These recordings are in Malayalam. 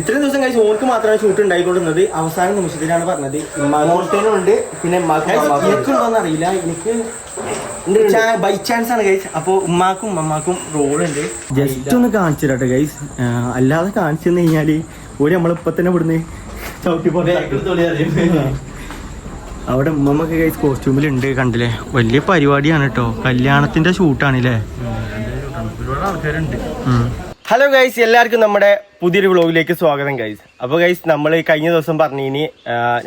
ഇത്രയും ദിവസം കഴിച്ച് ഓർക്ക് മാത്രമാണ് ഷൂട്ട് ഉണ്ടായിക്കൊണ്ടിരുന്നത്. അവസാന നിമിഷത്തിലാണ് പറഞ്ഞത് ഉണ്ട്. പിന്നെ എനിക്കുണ്ടോന്ന് അറിയില്ല, എനിക്ക് ബൈ ചാൻസ് ആണ് ഗൈസ്. അപ്പോൾ ഉമ്മാക്കും അമ്മാക്കും റോളുണ്ട്. ജസ്റ്റ് ഒന്ന് കാണിച്ചു തരാട്ടെ ഗൈസ്. അല്ലാതെ കാണിച്ചു തന്നു കഴിഞ്ഞാൽ ഒരു നമ്മളിപ്പോ തന്നെ ഇവിടുന്ന് ചവിട്ടി പോലെ അവിടെ ഉമ്മമ്മക്ക് ഗൈസ് കോസ്റ്റ്യൂമിലുണ്ട്. കണ്ടില്ലേ, വലിയ പരിപാടിയാണ് കേട്ടോ. കല്യാണത്തിന്റെ ഷൂട്ടാണല്ലേ. ഒരുപാട് ആൾക്കാരുണ്ട്. ഹലോ ഗൈസ്, എല്ലാവർക്കും നമ്മുടെ പുതിയൊരു വ്ളോഗിലേക്ക് സ്വാഗതം ഗൈസ്. അപ്പോൾ ഗൈസ് നമ്മൾ കഴിഞ്ഞ ദിവസം പറഞ്ഞിനി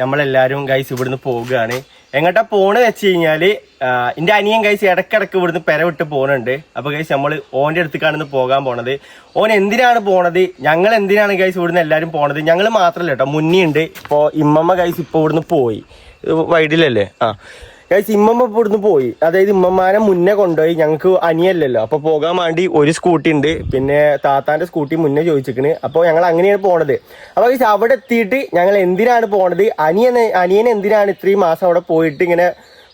നമ്മളെല്ലാവരും ഗൈസ് ഇവിടുന്ന് പോകുകയാണ്. എങ്ങോട്ടാ പോണെന്ന് വെച്ച് കഴിഞ്ഞാൽ എൻ്റെ അനിയൻ ഗൈസ് ഇടക്കിടക്ക് ഇവിടുന്ന് പെര വിട്ട് പോകുന്നുണ്ട്. അപ്പോൾ ഗൈസ് നമ്മൾ ഓൻ്റെ അടുത്തേക്കാണ് പോകാൻ പോണത്. ഓൻ എന്തിനാണ് പോണത്, ഞങ്ങൾ എന്തിനാണ് ഗൈസ് ഇവിടുന്ന് എല്ലാവരും പോണത്, ഞങ്ങൾ മാത്രമല്ല കേട്ടോ, മുന്നേ ഉണ്ട്. ഇപ്പോൾ ഇമ്മമ്മ ഗൈസ് ഇപ്പോൾ ഇവിടുന്ന് പോയി, വൈഡിലല്ലേ. ഗൈസ് ഇമ്മമ്മ ഇപ്പോൾ ഇവിടുന്ന് പോയി, അതായത് ഇമ്മമാനെ മുന്നേ കൊണ്ടുപോയി. ഞങ്ങൾക്ക് അനിയല്ലല്ലോ, അപ്പോൾ പോകാൻ വേണ്ടി ഒരു സ്കൂട്ടി ഉണ്ട്, പിന്നെ താത്താൻ്റെ സ്കൂട്ടി മുന്നേ ചോദിച്ചിരിക്കണ്. അപ്പോൾ ഞങ്ങൾ അങ്ങനെയാണ് പോണത്. അപ്പോൾ ഗൈസ് അവിടെ എത്തിയിട്ട് ഞങ്ങൾ എന്തിനാണ് പോണത്, അനിയൻ എന്തിനാണ് ഇത്രയും മാസം അവിടെ പോയിട്ട് ഇങ്ങനെ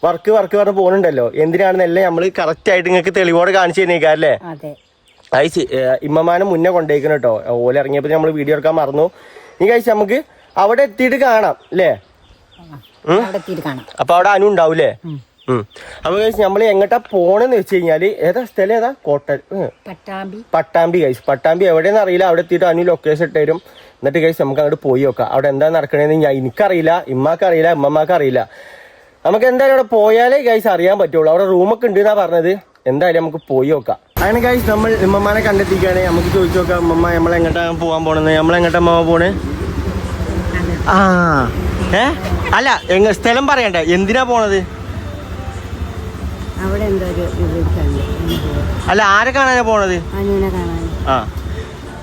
വർക്ക് പറഞ്ഞ് പോകുന്നുണ്ടല്ലോ, എന്തിനാണെന്നെല്ലാം നമ്മൾ കറക്റ്റായിട്ട് നിങ്ങൾക്ക് തെളിവോടെ കാണിച്ചു തന്നേക്കാം അല്ലേ. ഗൈസ് ഇമ്മമാനെ മുന്നേ കൊണ്ടുപോയിക്കണം കേട്ടോ. ഓല ഇറങ്ങിയപ്പോൾ നമ്മൾ വീഡിയോ എടുക്കാൻ മറന്നു. ഇനി ഗൈസ് നമുക്ക് അവിടെ എത്തിയിട്ട് കാണാം അല്ലേ. അപ്പൊ അവിടെ അനു ഉണ്ടാവൂലേ. അപ്പൊ ഗൈസ് നമ്മൾ എങ്ങോട്ടാ പോണെന്ന് വെച്ച് കഴിഞ്ഞാല് ഏതാ സ്ഥലം, ഏതാ പട്ടാമ്പി ഗൈസ്. പട്ടാമ്പി എവിടെയെന്ന് അറിയില്ല. അവിടെ എത്തിയിട്ട് അനു ലൊക്കേഷൻ ഇട്ട് തരും. എന്നിട്ട് ഗൈസ് നമുക്ക് അങ്ങോട്ട് പോയി നോക്കാം അവിടെ എന്താ നടക്കണേന്ന്. എനിക്കറിയില്ല, ഇമ്മാക്കറിയില്ല, ഇമ്മമാക്ക് അറിയില്ല. നമുക്ക് എന്തായാലും അവിടെ പോയാലേ ഗൈസ് അറിയാൻ പറ്റുള്ളൂ. അവിടെ റൂമൊക്കെ ഉണ്ട് എന്നാ പറഞ്ഞത്. എന്തായാലും നമുക്ക് പോയി നോക്കാം. അങ്ങനെ ഗൈസ് നമ്മൾ ഇമ്മമാനെ കണ്ടെത്തിക്കാണ്. നമുക്ക് ചോദിച്ചു നോക്കാം, ഇമ്മമ്മ നമ്മളെങ്ങോട്ടാ പോകാൻ പോണെന്ന്. നമ്മളെങ്ങോട്ടാ അമ്മ പോണേ? അല്ല സ്ഥലം പറയണ്ടേ, എന്തിനാ പോണത്? അല്ല ആരെ കാണാനാ പോണത്?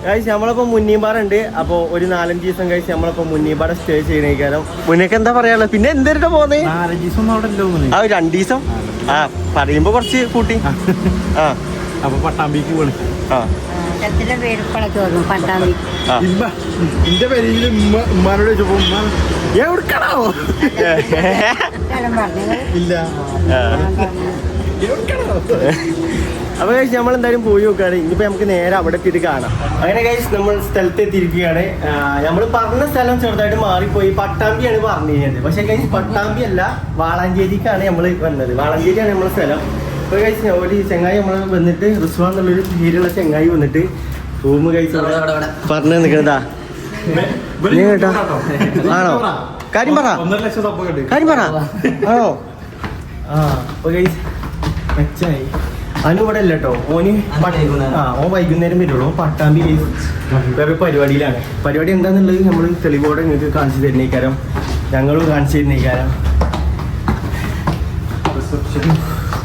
ഗൈസ് നമ്മളിപ്പോ മുന്നീമ്പാറുണ്ട്. അപ്പൊ ഒരു 4-5 ദിവസം കഴിച്ച് നമ്മളിപ്പോ മുന്നീമ്പാടെ സ്റ്റേ ചെയ്യണേക്കാരം. മുന്നേക്ക് എന്താ പറയാനുള്ളത്? പിന്നെ എന്തിനാ പോന്നെ? 2 ദിവസം പറയുമ്പോ കുറച്ച് കൂട്ടി. അപ്പൊ പട്ടാമ്പിക്ക് പോണേ. എന്റെ പേരിൽ ഉമ്മാനോട് ചോദിച്ചപ്പോ എവിടെക്കണോ ഇല്ല. അപ്പൊ കഴിച്ച് നമ്മളെന്തായാലും പോയി നോക്കുകയാണ്. ഇനിയിപ്പോ നമുക്ക് നേരെ അവിടെ എത്തിയിട്ട് കാണാം. അങ്ങനെ കഴിച്ച് നമ്മൾ സ്ഥലത്ത് എത്തിയിരിക്കുകയാണ്. നമ്മൾ പറഞ്ഞ സ്ഥലം ചെറുതായിട്ട് മാറിപ്പോയി. പട്ടാമ്പിയാണ് പറഞ്ഞു കഴിഞ്ഞത്. പക്ഷെ കഴിച്ച് പട്ടാമ്പി അല്ല, വാളാഞ്ചേരിക്കാണ് നമ്മൾ വന്നത്. വാളാഞ്ചേരിയാണ് നമ്മളെ സ്ഥലം. ഇപ്പൊ കഴിച്ച് ഒരു ചെങ്ങായി നമ്മൾ വന്നിട്ട് റിസ്വാൻ എന്നുള്ളൊരു പേരുള്ള ചെങ്ങായി വന്നിട്ട് റൂം കഴിച്ച് പറഞ്ഞു നിൽക്കണതാ. കേട്ടോ ആണോ? കാര്യം പറ ആണോ? അപ്പൊ കഴിച്ച് മെച്ചായി. അനു ഇവിടെ അല്ല കേട്ടോ, ഓന് ഓൻ വൈകുന്നേരം വരുള്ളൂ. പട്ടാമ്പി വേറെ പരിപാടിയിലാണ്. പരിപാടി എന്താന്നുള്ളത് നമ്മൾ തെളിവോടെ നിങ്ങൾക്ക് കാണിച്ചു തരുന്നേക്കാരം, ഞങ്ങളും കാണിച്ചു തരുന്നേക്കാരം.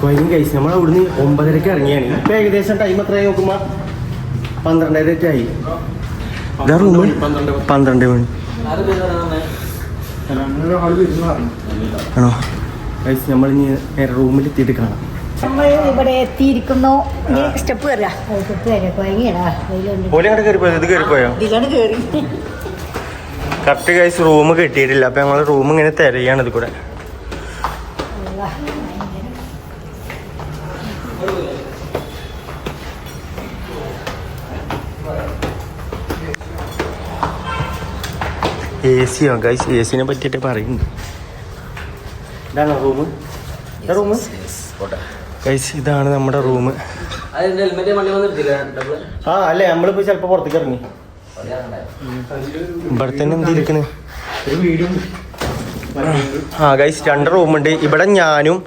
കൊയങ്ങി കഴിച്ച് നമ്മൾ അവിടുന്ന് 9:30 ഇറങ്ങിയാണ്. ഇപ്പൊ ഏകദേശം ടൈം എത്രയായി നോക്കുമ്പോ 12:30 ആയി. 12 മണി ആണോ? കഴിച്ച് നമ്മൾ ഇനി നേരെ റൂമിൽ എത്തിയിട്ട് കാണാം. ഇവിടെ എത്തിയിരിക്കുന്നു. സ്റ്റെപ്പ് കറക്റ്റ് കഴിച്ച് റൂം കിട്ടിയിട്ടില്ല. അപ്പൊ ഞങ്ങൾ റൂം ഇങ്ങനെ തിരയാണ്. ഇത് കൂടെ AC യോ ഗൈസ്? AC-നെ പറ്റിയിട്ട് പറയുന്നുണ്ട്. ഇതാണോ റൂം? ഗൈസ് ഇതാണ് നമ്മുടെ റൂം. അല്ലേ നമ്മളിപ്പോ ചിലപ്പോ പുറത്തേക്ക് ഇറങ്ങി. ഇവിടെ തന്നെ എന്തിരിക്കണ്? ഗൈസ് 2 റൂമുണ്ട്. ഇവിടെ ഞാനും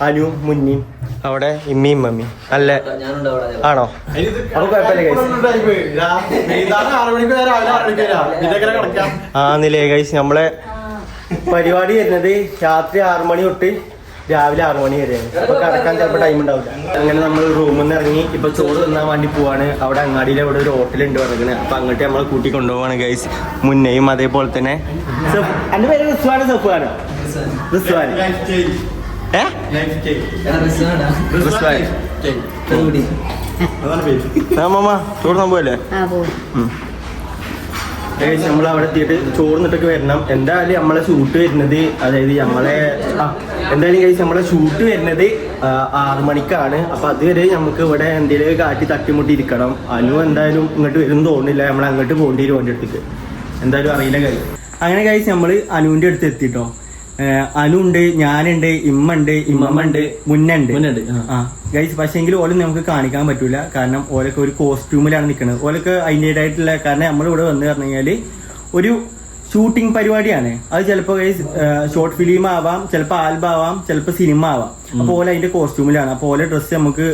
അനുവും മുന്നിയും, അവിടെ ഇമ്മയും മമ്മിയും. അല്ലേ ആണോ? അപ്പൊ കുഴപ്പമില്ല ഗൈസ്. ആന്നില്ലേ ഗൈസ്, നമ്മളെ പരിപാടി വരുന്നത് രാത്രി 6 മണി തൊട്ട് രാവിലെ 6 മണി വരെയാണ്. അപ്പൊ കിടക്കാൻ ചിലപ്പോൾ ടൈം ഉണ്ടാവില്ല. അങ്ങനെ നമ്മൾ റൂമിൽ നിന്ന് ഇറങ്ങി ഇപ്പൊ ചോറ് തിന്നാൻ വേണ്ടി പോവാണ്. അവിടെ അങ്ങാടിയിൽ അവിടെ ഒരു ഹോട്ടലുണ്ട് പറഞ്ഞത്. അപ്പൊ അങ്ങോട്ട് നമ്മളെ കൂട്ടി കൊണ്ടുപോവാണ് ഗൈസ്. മുന്നേയും അതേപോലെ തന്നെ. എന്റെ പേര് റിസ്വാൻ. സഫാനോ? റിസ്വാൻ. ചോറ് പോയല്ലേ? നമ്മൾ അവിടെ എത്തിയിട്ട് ചോറിന്നിട്ടൊക്കെ വരണം. എന്തായാലും നമ്മളെ ഷൂട്ട് വരുന്നത്, അതായത് നമ്മളെ എന്തായാലും കഴിച്ച് നമ്മളെ ഷൂട്ട് വരുന്നത് 6 മണിക്കാണ്. അപ്പൊ അതുവരെ നമുക്ക് ഇവിടെ എന്തെങ്കിലും കാറ്റി തട്ടിമുട്ടി ഇരിക്കണം. അനു എന്തായാലും ഇങ്ങോട്ട് വരും തോന്നുന്നില്ല, നമ്മൾ അങ്ങോട്ട് പോകേണ്ടി വരും ഓൻ്റെ അടുത്തേക്ക്, എന്തായാലും അറിയില്ല കഴിയും. അങ്ങനെ കഴിച്ച് നമ്മൾ അനുവിന്റെ അടുത്ത് എത്തിട്ടോ. അനു ഉണ്ട്, ഞാനുണ്ട്, ഇമ്മ ഉണ്ട്, ഇമ്മമ്മ ഉണ്ട്, മുന്നുണ്ട്. ആ ഗൈസ്, പക്ഷേങ്കിൽ ഓലെ നമുക്ക് കാണിക്കാൻ പറ്റൂല, കാരണം ഓലൊക്കെ ഒരു കോസ്റ്റ്യൂമിലാണ് നിൽക്കുന്നത്. ഓലൊക്കെ അതിൻ്റെതായിട്ടുള്ള, കാരണം നമ്മളിവിടെ വന്ന് പറഞ്ഞു കഴിഞ്ഞാല് ഒരു ഷൂട്ടിംഗ് പരിപാടിയാണ്. അത് ചിലപ്പോൾ ഗൈസ് ഷോർട്ട് ഫിലിം ആവാം, ചിലപ്പോൾ ആൽബം ആവാം, ചിലപ്പോൾ സിനിമ ആവാം. അപ്പൊ ഓല അതിന്റെ കോസ്റ്റ്യൂമിലാണ്. അപ്പൊ ഓലെ ഡ്രസ്സ് നമുക്ക്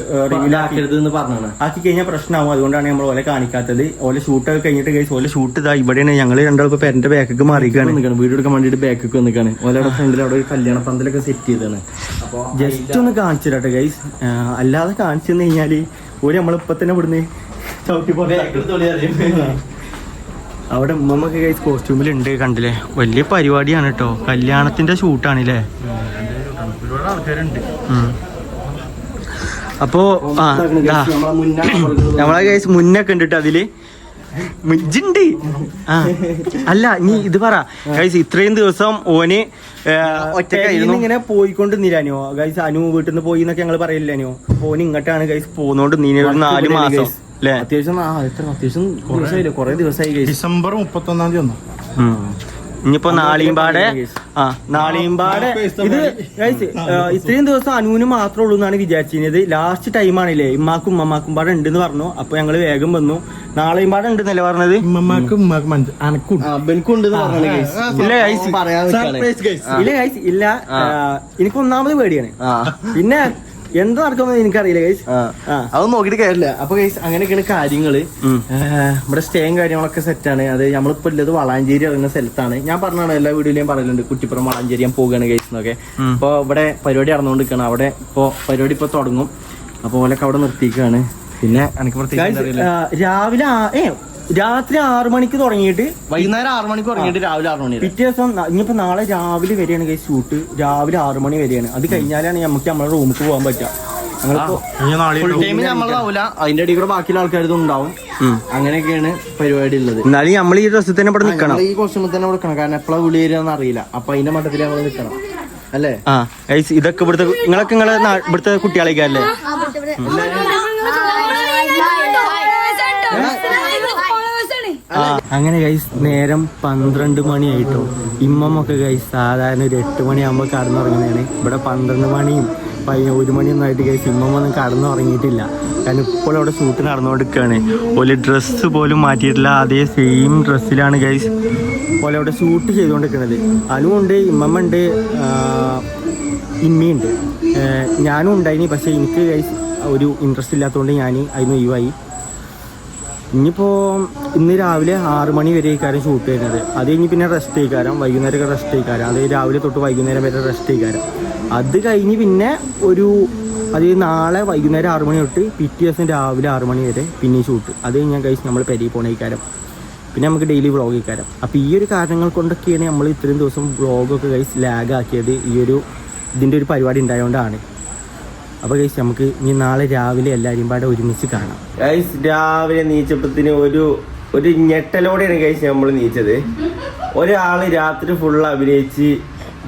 ആക്കി കഴിഞ്ഞാൽ പ്രശ്നമാവും. അതുകൊണ്ടാണ് നമ്മൾ ഓലെ കാണിക്കാത്തത്. ഓലെ ഷൂട്ട് ഒക്കെ കഴിഞ്ഞിട്ട് ഗൈസ്, ഓലെ ഷൂട്ട് ഇതാ ഇവിടെയാണ്. ഞങ്ങൾ രണ്ടാളും പേരന്റെ ബാക്കൊക്കെ മാറിക്കാണ്, വീഡിയോ എടുക്കാൻ വേണ്ടിട്ട് ബാക്കൊക്കെ വന്നിക്കാണ്. ഓലയുടെ ഫ്രണ്ടിൽ അവിടെ ഒരു കല്യാണ പന്തലൊക്കെ സെറ്റ് ചെയ്താണ്. അപ്പൊ ജസ്റ്റ് ഒന്ന് കാണിച്ചു തരട്ടെ ഗൈസ്. അല്ലാതെ കാണിച്ചു തന്നു കഴിഞ്ഞാല് ഓര് നമ്മളിപ്പൊ തന്നെ ഇവിടുന്ന് ചവിട്ടി പോലെ അവിടെ ഉമ്മമ്മൊക്കെ ഗൈസ് കോസ്റ്റ്യൂമിലുണ്ട്. കണ്ടില്ലേ, വലിയ പരിപാടിയാണ് കേട്ടോ. കല്യാണത്തിന്റെ ഷൂട്ടാണല്ലേ. ഒരുപാട് ആൾക്കാരുണ്ട്. അപ്പോ നമ്മളെ ഗൈസ് മുന്നൊക്കെ ഉണ്ട് കേട്ടോ അതില് മിജ്ജുണ്ട്. അല്ല നീ ഇത് പറ ഗൈസ്, ഇത്രയും ദിവസം ഓന് ഒറ്റക്കായിരുന്നു ഇങ്ങനെ പോയിക്കൊണ്ടിരുന്നില്ലാനോ ഗൈസ്. അനു വീട്ടിൽ നിന്ന് പോയി എന്നൊക്കെ ഞങ്ങൾ പറയില്ലാനോ. ഓന് ഇങ്ങോട്ടാണ് ഗൈസ് പോന്നോണ്ട് നീ 4 മാസം അല്ലേ? അത്യാവശ്യം കൊറേ ദിവസമായി. ഡിസംബർ 31 വന്നു. ഇനിയിപ്പോ നാളെയുംപാടെ ഇത് ഗൈസ് ഇത്രയും ദിവസം അനുവിന് മാത്രമേ ഉള്ളൂ എന്നാണ് വിചാരിച്ചിരുന്നത്. ലാസ്റ്റ് ടൈമാണല്ലേ, ഇമ്മാക്കും ഉമ്മമാക്കും പാടെ ഉണ്ടെന്ന് പറഞ്ഞു. അപ്പൊ ഞങ്ങള് വേഗം വന്നു. നാളെയും പാടെ ഉണ്ടെന്നല്ലേ പറഞ്ഞത്? ഇല്ല ഗൈസ് ഇല്ല, എനിക്ക് ഒന്നാമത് പേടിയാണ്. പിന്നെ എന്താ നടക്കുന്നത് എനിക്കറിയില്ല ഗൈസ്, അത് നോക്കിട്ട് കാര്യമില്ല. അപ്പൊ ഗൈസ് അങ്ങനെയൊക്കെയാണ് കാര്യങ്ങള്. ഇവിടെ സ്റ്റേയും കാര്യങ്ങളൊക്കെ സെറ്റാണ്. അത് നമ്മളിപ്പോ ഉള്ളത് വളാഞ്ചേരി പറയുന്ന സ്ഥലത്താണ്. ഞാൻ പറഞ്ഞാണ് എല്ലാ വീഡിയോയിലും ഞാൻ പറയുന്നുണ്ട്, കുറ്റിപ്പുറം വളാഞ്ചേരി ഞാൻ പോവുകയാണ് ഗൈസ് എന്നൊക്കെ. ഇപ്പൊ ഇവിടെ പരിപാടി നടന്നുകൊണ്ടിരിക്കുകയാണ്. അവിടെ ഇപ്പൊ പരിപാടി ഇപ്പൊ തുടങ്ങും. അപ്പൊ ഓലൊക്കെ അവിടെ നിർത്തിക്കുകയാണ്. പിന്നെ എനിക്ക് പ്രത്യേകിച്ച് രാത്രി 6 മണിക്ക് തുടങ്ങിയിട്ട് വൈകുന്നേരം 6 മണിക്ക് തുടങ്ങിയിട്ട് രാവിലെ 6 മണി. പിറ്റേ ദിവസം ഇനിയിപ്പോ നാളെ രാവിലെ വരെയാണ് ഗൈസ് ഷൂട്ട്. രാവിലെ 6 മണി വരെയാണ്. അത് കഴിഞ്ഞാലാണ് നമുക്ക് നമ്മളെ റൂമിൽ പോകാൻ പറ്റുക. അതിന്റെ ഇടയിൽ കൂടെ ബാക്കിയുള്ള ആൾക്കാരും ഉണ്ടാവും. അങ്ങനെയൊക്കെയാണ് പരിപാടി ഉള്ളത്. എന്നാലും നമ്മൾ ഈ ഡ്രസ്സിൽ തന്നെ ഇവിടെ നിൽക്കണം, ഈ കോസ്റ്റ്യൂമിൽ തന്നെ കൊടുക്കണം. കാരണം എപ്പോഴാ വിളി വരികയെന്ന് അറിയില്ല. അപ്പൊ അതിന്റെ മട്ടത്തിൽ നമ്മൾ നിൽക്കണം അല്ലേ? ഗൈസ് ഇതൊക്കെ ഇവിടുത്തെ ഇവിടുത്തെ കുട്ടികളേക്കല്ലേ? അങ്ങനെ ഗൈസ് നേരം 12 മണിയായിട്ടോ. ഇമ്മമ്മൊക്കെ ഗൈസ് സാധാരണ ഒരു 8 മണിയാകുമ്പോൾ കടന്നുറങ്ങുന്നതാണ്. ഇവിടെ 12 മണിയും 1 മണിയൊന്നും ആയിട്ട് ഗൈസ് ഇമ്മമ്മൊന്നും കടന്നുറങ്ങിയിട്ടില്ല. കാരണം ഇപ്പോൾ അവിടെ ഷൂട്ട് നടന്നുകൊണ്ടിരിക്കുകയാണ്. ഒരു ഡ്രസ്സ് പോലും മാറ്റിയിട്ടില്ല, അതേ സെയിം ഡ്രസ്സിലാണ് ഗൈസ് പോലെ അവിടെ ഷൂട്ട് ചെയ്തുകൊണ്ടിരിക്കുന്നത്. അനുണ്ട്, ഇമ്മമ്മ ഉണ്ട്, ഇമ്മയുണ്ട്, ഞാനും ഉണ്ടായിനി. പക്ഷേ എനിക്ക് ഗൈസ് ഒരു ഇൻട്രസ്റ്റ് ഇല്ലാത്തതുകൊണ്ട് ഞാൻ അതിന് ഒഴിവായി. ഇനിയിപ്പോൾ ഇന്ന് രാവിലെ 6 മണി വരെ ഇക്കാരം ഷൂട്ട് ചെയ്യുന്നത്. അത് കഴിഞ്ഞ് പിന്നെ റെസ്റ്റ് ചെയ്യിക്കാരം, വൈകുന്നേരമൊക്കെ റെസ്റ്റ് ചെയ്യിക്കാരം. അത് രാവിലെ തൊട്ട് വൈകുന്നേരം വരെ റെസ്റ്റ് ചെയ്യിക്കാരം. അത് കഴിഞ്ഞ് പിന്നെ നാളെ വൈകുന്നേരം 6 മണി തൊട്ട് പിറ്റേ ദിവസം രാവിലെ 6 മണി വരെ പിന്നെ ഷൂട്ട്. അത് കഴിഞ്ഞാൽ കഴിച്ച് നമ്മൾ പെരിയിൽ പോണേക്കാരം. പിന്നെ നമുക്ക് ഡെയിലി വ്ളോഗ് ചെയ്യിക്കാരം. അപ്പോൾ ഈ ഒരു കാരണങ്ങൾ കൊണ്ടൊക്കെയാണ് നമ്മൾ ഇത്രയും ദിവസം വ്ളോഗൊക്കെ കഴിച്ച് ലാഗാക്കിയത്. ഇതിൻ്റെ ഒരു പരിപാടി ഉണ്ടായതുകൊണ്ടാണ്. അപ്പൊ ഗൈസ് നമുക്ക് ഇനി നാളെ രാവിലെ എല്ലാവരും പാടെ ഒരുമിച്ച് കാണാം. ഗൈസ് രാവിലെ നീച്ചപ്പത്തിന് ഒരു ഞെട്ടലോടെയാണ് ഗൈസ് നമ്മൾ നീച്ചത്. ഒരാള് രാത്രി ഫുള്ള് അഭിനയിച്ച്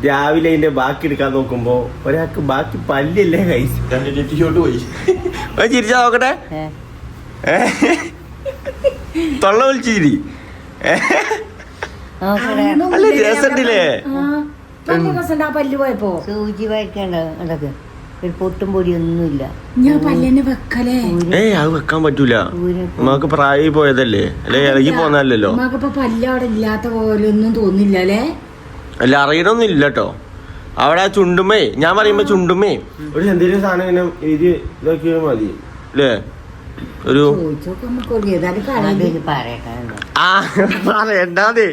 രാവിലെ അതിന്റെ ബാക്കി എടുക്കാൻ നോക്കുമ്പോ ഒരാൾക്ക് ബാക്കി പല്ലില്ലേ ഗൈസ്. പോയി ചിരിച്ചാ നോക്കട്ടെ, തൊള്ള വിളിച്ചിരി അല്ല രസണ്ടില്ലേ? പല്ല് പോയപ്പോ സൂചി വായിക്കേണ്ട ഒരു പൊട്ടും പൊടിയൊന്നുമില്ല. ഞാൻ പല്ലിന് വെക്കലേ അത് വെക്കാൻ പറ്റൂല. നമുക്ക് പ്രായമായി പോയതല്ലേ, അല്ലെ ഇളകി പോന്നല്ലോ. നമുക്കിപ്പോ പല്ല് അവിടെ ഇല്ലാത്ത പോലെ ഒന്നും തോന്നില്ല അല്ലേ? അല്ല അറിയണമൊന്നും ഇല്ല കേട്ടോ. അവിടെ ആ ചുണ്ടുമേ, ഞാൻ പറയുമ്പോ ചുണ്ടുമേ ഒരു എന്തെങ്കിലും സാധനം ഇങ്ങനെ ഇത് ഇതൊക്കെ മതി അല്ലേ? ഒരു പറയണ്ടാതെ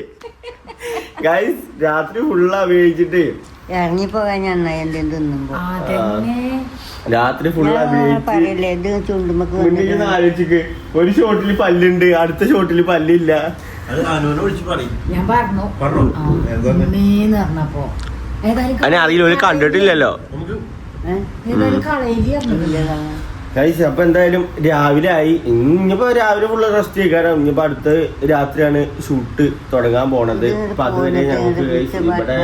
ഗൈസ് രാത്രി ഫുള്ള് അഭിനയിച്ചിട്ട് ഇറങ്ങിപ്പോകാൻ ഞാൻ എന്തെങ്കിലും തിന്നുമ്പോ രാത്രി ഫുള്ള് ആലോചിക്ക്. ഒരു ഷോട്ടില് പല്ലുണ്ട്, അടുത്ത ഷോട്ടില് പല്ലില്ല. ഞാൻ പറഞ്ഞപ്പോ അതിനെ അറിയില്ല, കണ്ടിട്ടില്ലല്ലോ ഗൈസ്. അപ്പൊ എന്തായാലും രാവിലെ ആയി. ഇനിയിപ്പോ രാവിലെ ഫുള്ള് റെസ്റ്റ് ചെയ്യിക്കാരം. ഇനിയിപ്പോ അടുത്ത രാത്രിയാണ് ഷൂട്ട് തുടങ്ങാൻ പോണത്. അപ്പൊ അതുവരെ ഞങ്ങൾക്ക് ഇവിടെ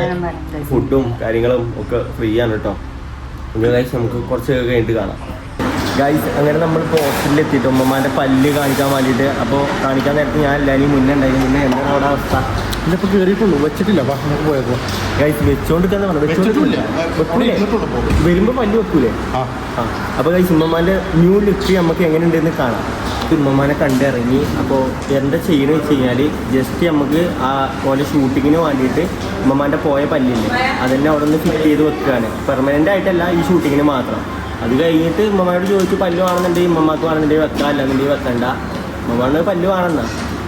ഫുഡും കാര്യങ്ങളും ഒക്കെ ഫ്രീ ആണ് കേട്ടോ. ഗൈസ് നമുക്ക് കുറച്ച് കഴിഞ്ഞിട്ട് കാണാം. ഗൈസ് അങ്ങനെ നമ്മളിപ്പോൾ ഹോസ്പിറ്റലിൽ എത്തിയിട്ട് ഉമ്മമാൻ്റെ പല്ല് കാണിക്കാൻ വേണ്ടിയിട്ട്. അപ്പോൾ കാണിക്കാൻ നേരത്തെ ഞാൻ എല്ലാവരും മുന്നേ ഉണ്ടായിരുന്നു. മുന്നേ എന്താണ് അവിടെ അവസ്ഥ? ഇതിപ്പോൾ കയറിയിട്ടുള്ളൂ, വെച്ചിട്ടില്ല. നമുക്ക് പോയപ്പോൾ ഗൈസ് വെച്ചോണ്ടിരിക്കാൻ വെക്കൂലേ? വരുമ്പോൾ പല്ല് വെക്കൂലേ? അപ്പോൾ ഗൈസ് ഉമ്മമാൻ്റെ ന്യൂ ലുക്ക് നമുക്ക് എങ്ങനെ ഉണ്ടെന്ന് കാണാം. ഉമ്മമാനെ കണ്ടിറങ്ങി. അപ്പോൾ എന്താ ചെയ്യണമെന്ന് വെച്ച് കഴിഞ്ഞാൽ ജസ്റ്റ് നമുക്ക് ആ പോലെ ഷൂട്ടിങ്ങിന് വേണ്ടിയിട്ട് ഉമ്മമാൻ്റെ പോയ പല്ലില്ലേ അതെന്നെ അവിടെ നിന്ന് ഫിറ്റ് ചെയ്ത് വെക്കുകയാണ്. പെർമനൻ്റ് ആയിട്ടല്ല, ഈ ഷൂട്ടിങ്ങിന് മാത്രം. അത് കഴിഞ്ഞിട്ട് ഉമ്മമാരോട് ചോദിച്ചു പല്ല് വേണമെന്നുണ്ടെങ്കിൽ ഉമ്മമാർക്ക് വേണമെന്നുണ്ടെങ്കിൽ വെക്കാം, അല്ലാന്നുണ്ടെങ്കിൽ വെക്കണ്ട. ഉമ്മമാണ് പല്ല് വേണമെന്നാ.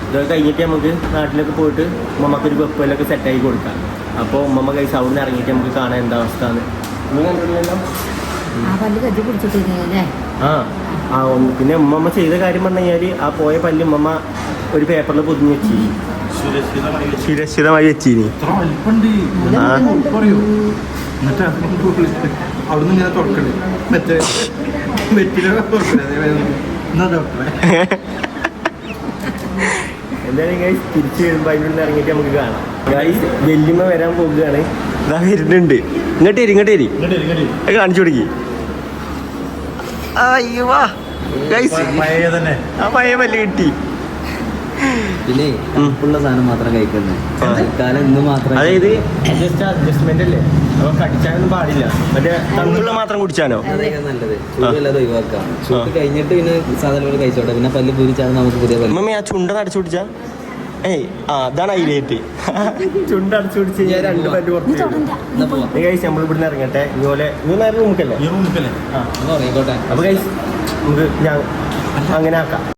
ഇതൊക്കെ കഴിഞ്ഞിട്ട് നമുക്ക് നാട്ടിലൊക്കെ പോയിട്ട് ഉമ്മമാക്കൊരു വെപ്പലൊക്കെ സെറ്റാക്കി കൊടുക്കാം. അപ്പോൾ ഉമ്മമ്മ കഴിച്ച് അവിടെ നിന്ന് ഇറങ്ങിയിട്ട് നമുക്ക് കാണാൻ എന്താ അവസ്ഥ എന്ന് നിങ്ങൾ കണ്ടിട്ടില്ലല്ലോ. ആ പിന്നെ ഉമ്മമ്മ ചെയ്ത കാര്യം പറഞ്ഞു കഴിഞ്ഞാൽ ആ പോയ പല്ല് ഉമ്മമ്മ ഒരു പേപ്പറിൽ പൊതിഞ്ഞ് വെച്ചി, സുരക്ഷിതമായി വെച്ചീനി. എന്നിട്ട് അവിടുന്ന് ഇങ്ങനെ തുറക്കണേ മറ്റേ വെറ്റിലൊക്കെ തുറക്കണേ. എന്നാ ഡോക്ടറെ എന്തായാലും ഗൈസ് തിരിച്ച് വരുമ്പോൾ അതിനുള്ളിൽ ഇറങ്ങിയിട്ട് നമുക്ക് കാണാം. ഗൈസ് വെല്ലുമ്മ വരാൻ പോകുകയാണ്. ഇതാ വരുന്നുണ്ട്. ഇങ്ങോട്ട് വരി അത് കാണിച്ചു കൊടുക്കി. അയ്യോ പഴയ തന്നെ ആ പഴയ പല്ല് കിട്ടി. പിന്നെ ഉള്ള സാധനം മാത്രം കഴിക്കുന്നത് ഇന്ന് മാത്രം. അതായത് ജസ്റ്റ് അഡ്ജസ്റ്റ്മെന്റ് അല്ലേ, അപ്പൊ കടിച്ചാനൊന്നും പാടില്ല. മറ്റേ തണുപ്പുള്ള മാത്രം കുടിച്ചാനോ? അതൊക്കെ നല്ലത്. ചൂടുള്ളത് ഒഴിവാക്കാം. ചൂട് കഴിഞ്ഞിട്ട് പിന്നെ സാധാരണ പോലെ കഴിച്ചോട്ടെ. പിന്നെ പല്ല് പൂരിച്ചാൽ നമുക്ക് പുതിയ പല്ല്. മമ്മി ആ ചുണ്ട അടച്ചു പിടിച്ചാ അതാണ് ഹൈലൈറ്റ്. ചുണ്ട അടച്ചു പിടിച്ച് ഞാൻ 2 പല്ല് പുറത്ത്. ഗൈസ് നമ്മൾ ഇവിടുന്ന് ഇറങ്ങട്ടെ. ഇതുപോലെ ഇത് നേരെ റൂമിക്കല്ലേ? ആയിക്കോട്ടെ. അപ്പൊ ഗൈസ് നമുക്ക് ഞാൻ അങ്ങനെ ആക്കാം.